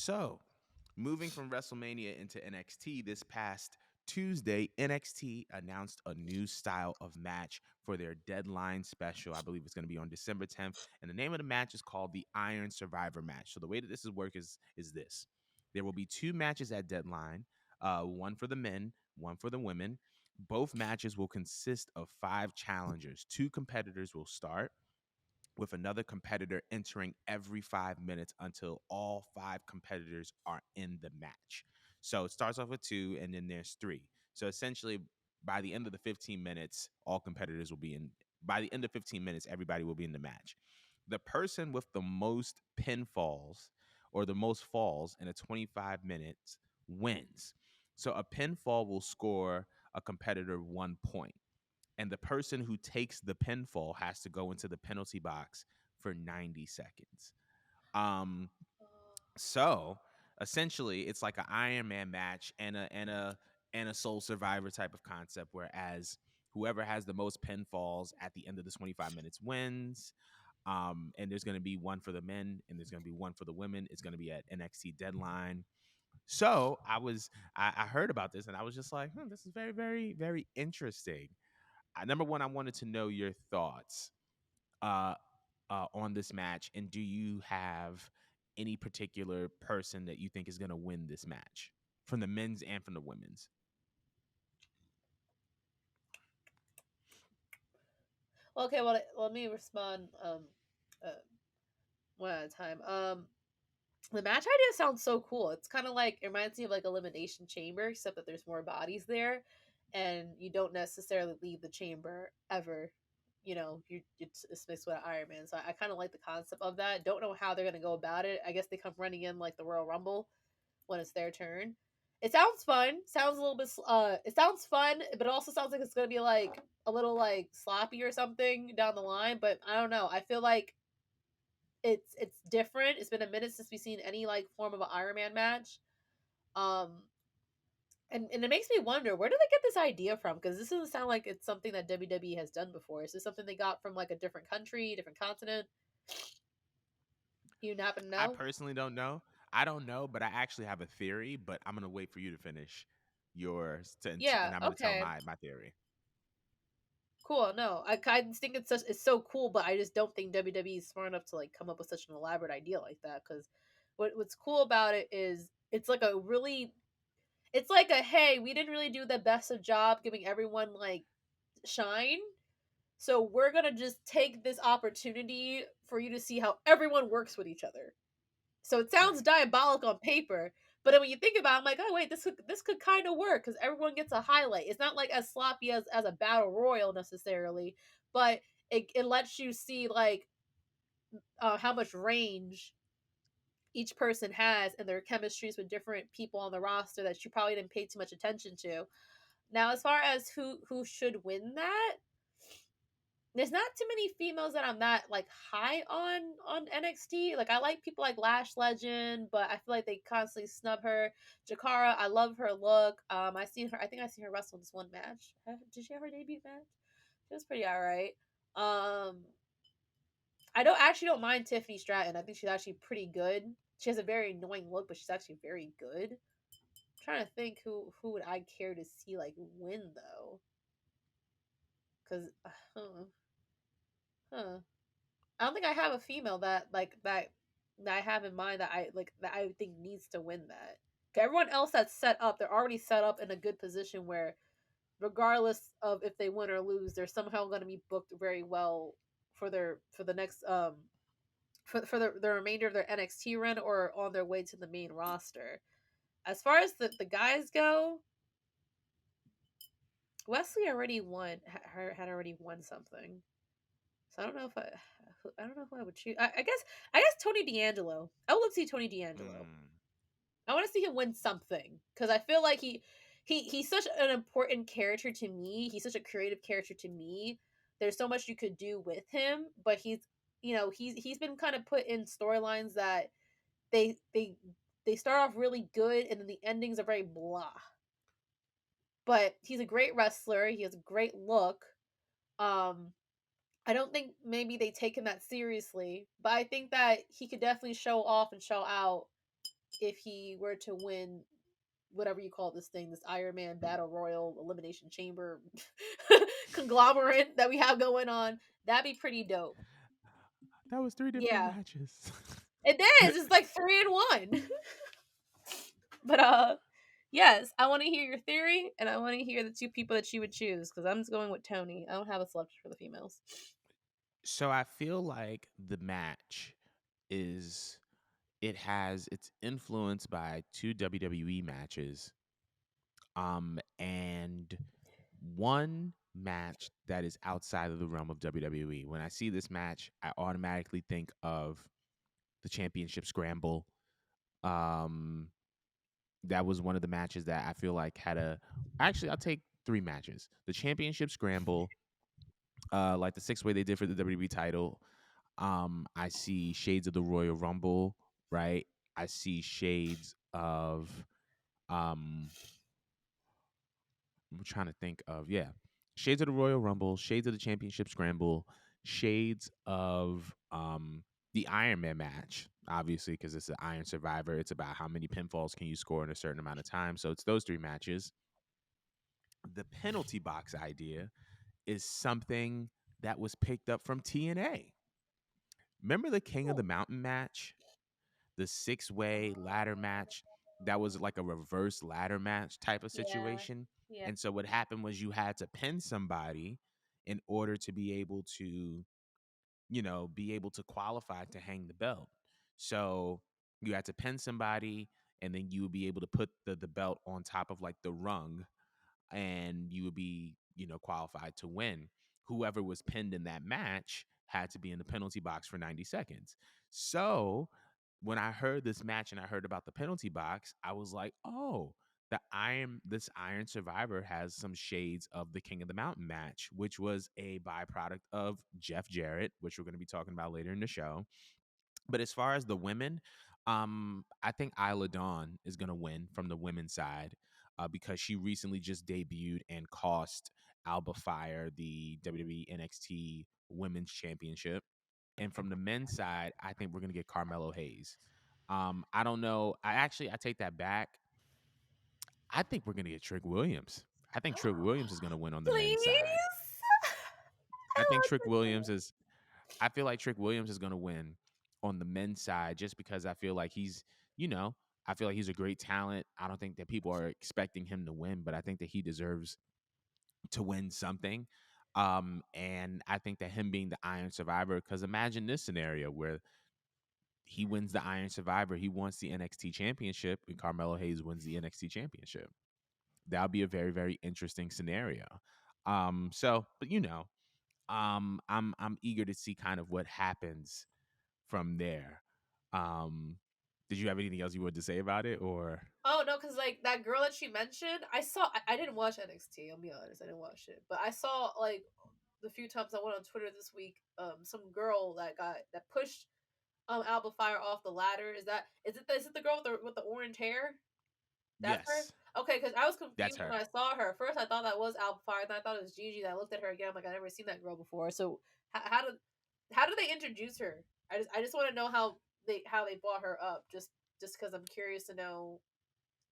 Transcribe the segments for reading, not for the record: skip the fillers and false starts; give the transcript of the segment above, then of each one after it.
So, moving from WrestleMania into NXT this past Tuesday, NXT announced a new style of match for their Deadline special. I believe it's going to be on December 10th, and the name of the match is called the Iron Survivor match. So the way that this is work is this: there will be two matches at Deadline, one for the men, one for the women. Both matches will consist of 5 challengers. 2 competitors will start, with another competitor entering every 5 minutes until all 5 competitors are in the match. So it starts off with 2, and then there's 3. So essentially, by the end of the 15 minutes, all competitors will be in. By the end of 15 minutes, everybody will be in the match. The person with the most pinfalls or the most falls in a 25 minutes wins. So a pinfall will score a competitor 1 point, and the person who takes the pinfall has to go into the penalty box for 90 seconds. Um, so essentially, it's like an Iron Man match and a Soul Survivor type of concept. Whereas whoever has the most pinfalls at the end of the 25 minutes wins. And there's going to be one for the men, and there's going to be one for the women. It's going to be at NXT Deadline. So I heard about this, and I was just like, this is very, very, very interesting. Number one, I wanted to know your thoughts uh, on this match, and do you have any particular person that you think is going to win this match from the men's and from the women's? Okay, well, let me respond uh, one at a time. The match idea sounds so cool. It's kind of like, it reminds me of like Elimination Chamber, except that there's more bodies there, and you don't necessarily leave the chamber ever. You know, it's mixed with Iron Man, so I kind of like the concept of that. Don't know how they're gonna go about it. I guess they come running in like the Royal Rumble when it's their turn. It sounds fun. Sounds a little bit. It sounds fun, but it also sounds like it's gonna be like a little like sloppy or something down the line. But I don't know. I feel like it's different. It's been a minute since we've seen any like form of an Iron Man match. Um, and it makes me wonder, where do they get this idea from? Because this doesn't sound like it's something that WWE has done before. Is this something they got from like a different country, different continent? You happen to I know? personally don't know. I don't know, but I actually have a theory. But I'm going to wait for you to finish yours, Yeah. and I'm going to tell Okay. my theory. Cool. No, I just think it's so cool, but I just don't think WWE is smart enough to like come up with such an elaborate idea like that. Because what's cool about it is it's like a really, it's like a, hey, we didn't really do the best of job giving everyone like shine, so we're gonna just take this opportunity for you to see how everyone works with each other. So it sounds Right. diabolical on paper, but then when you think about it, I'm like, oh wait, this could kind of work because everyone gets a highlight. It's not like as sloppy as a battle royal necessarily, but it lets you see like how much range each person has and their chemistries with different people on the roster that you probably didn't pay too much attention to. Now, as far as who should win that, there's not too many females that I'm not like high on NXT. Like I like people like Lash Legend, but I feel like they constantly snub her. Jakara, I love her look. I seen her. I think I seen her wrestle this one match. Did she have her debut match? She was pretty alright. Um, I don't mind Tiffany Stratton. I think she's actually pretty good. She has a very annoying look, but she's actually very good. I'm trying to think who would I care to see like win though, because huh. I don't think I have a female that like that I have in mind that I like that I think needs to win that. Everyone else that's set up, they're already set up in a good position where, regardless of if they win or lose, they're somehow going to be booked very well for the next for the remainder of their NXT run or on their way to the main roster. As far as the guys go, Wesley already won. Had already won something. So I don't know if I don't know who I would choose. I guess Tony D'Angelo. I would love to see Tony D'Angelo. Mm. I want to see him win something because I feel like he's such an important character to me. He's such a creative character to me. There's so much you could do with him, but he's been kind of put in storylines that they they they start off really good and then the endings are very blah. But he's a great wrestler. He has a great look. Um, I don't think maybe they take him that seriously, but I think that he could definitely show off and show out if he were to win whatever you call this thing, this Iron Man Battle Royal Elimination Chamber conglomerate that we have going on. That'd be pretty dope. That was 3 different Yeah, matches. it is. It's like 3 in 1. But yes, I want to hear your theory, and I want to hear the two people that you would choose because I'm just going with Tony. I don't have a selection for the females. So I feel like the match is it's influenced by two WWE matches, and one match that is outside of the realm of WWE. When I see this match, I automatically think of the championship scramble. Um, that was one of the matches that I feel like had a. Actually, I'll take three matches: the championship scramble, like the six-way they did for the WWE title. I see shades of the Royal Rumble, right? I see shades of um I'm trying to think of, yeah, shades of the Royal Rumble, shades of the Championship Scramble, shades of the Iron Man match, obviously because it's an Iron Survivor. It's about how many pinfalls can you score in a certain amount of time. So it's those three matches. The penalty box idea is something that was picked up from TNA. Remember the King of the Oh, Mountain match? The six-way ladder match that was like a reverse ladder match type of yeah, situation. yeah. And so what happened was you had to pin somebody in order to be able to, be able to qualify to hang the belt. So you had to pin somebody and then you would be able to put the belt on top of like the rung and you would be, qualified to win. Whoever was pinned in that match had to be in the penalty box for 90 seconds. So when I heard this match and I heard about the penalty box, I was like, oh, this Iron Survivor has some shades of the King of the Mountain match, which was a byproduct of Jeff Jarrett, which we're going to be talking about later in the show. But as far as the women, I think Isla Dawn is going to win from the women's side because she recently just debuted and cost Alba Fire the WWE NXT Women's Championship. And from the men's side, I think we're going to get Carmelo Hayes. I don't know. I take that back. I think we're going to get Trick Williams. I think Trick Williams is going to win on the men's side. Please. I I think love Trick Trick Williams Williams. is I feel like Trick Williams is going to win on the men's side just because I feel like you know, I feel like he's a great talent. I don't think that people are expecting him to win, but I think that he deserves to win something. And I think that him being the Iron Survivor, because imagine this scenario where he wins the Iron Survivor, he wants the NXT Championship, and Carmelo Hayes wins the NXT Championship. That would be a very, very interesting scenario. But I'm eager to see kind of what happens from there. Um, did you have anything else you wanted to say about it, or Oh no, because like that girl that she mentioned, I didn't watch NXT. I'll be honest, I didn't watch it, but I saw like the few times I went on Twitter this week, some girl that pushed Alba Fire off the ladder. Is it the girl with the orange hair? That's her. yes, Okay, because I was that's confused when her. I saw her. First, I thought that was Alba Fire, then I thought it was Gigi. Then I looked at her again. I'm like, I never seen that girl before. So how did they introduce her? I just want to know how they brought her up. Just because I'm curious to know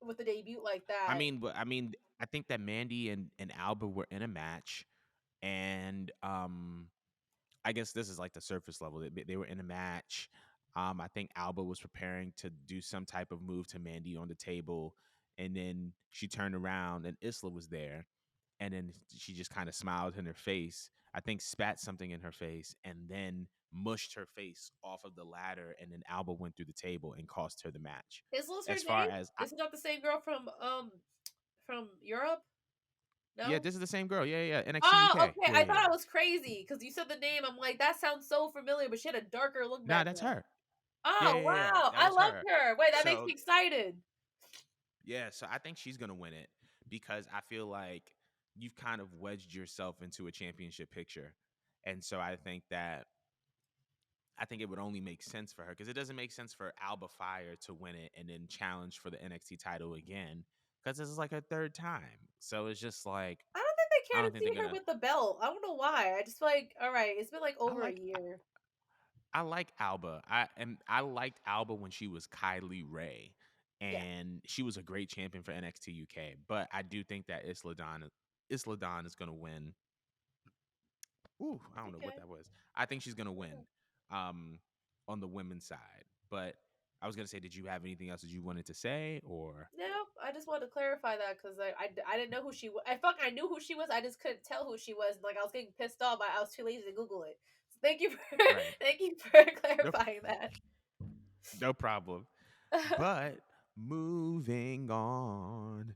with the debut like that. I think that Mandy and Alba were in a match, and I guess this is like the surface level. They were in a match. I think Alba was preparing to do some type of move to Mandy on the table, and then she turned around and Isla was there, and then she just kind of smiled in her face. I think spat something in her face, and then mushed her face off of the ladder, and then Alba went through the table and cost her the match. Isla's her As far name? as Is it not the same girl from Europe? yeah, No. this is the same girl. Yeah, yeah, NXT Oh, UK. okay. Yeah, I yeah, thought I yeah. was crazy because you said the name. I'm like, that sounds so familiar, but she had a darker look Nah, back that's then. her. Yeah, Oh yeah, yeah. wow, That I was love her. her. Wait, that makes So me excited. yeah, so I think she's gonna win it because I feel like you've kind of wedged yourself into a championship picture, and so I think it would only make sense for her because it doesn't make sense for Alba Fire to win it and then challenge for the NXT title again because this is like her third time. So it's just like I don't think they I care don't to think they're see her gonna. with the belt. I don't know why. I just feel like, all right, it's been like I over a like year. I like Alba. I liked Alba when she was Kylie Ray. Yeah. and she was a great champion for NXT UK. But I do think that Isla Dawn is going to win. Ooh, I don't know what Okay. that was. I think she's going to win Mhm. um, on the women's side. But I was going to say, did you have anything else that you wanted to say, or No, I just wanted to clarify that because I didn't know who she was. I knew who she was. I just couldn't tell who she was. Like I was getting pissed off. I was too lazy to Google it. So thank you for right? thank you for No, clarifying that. no problem. But moving on.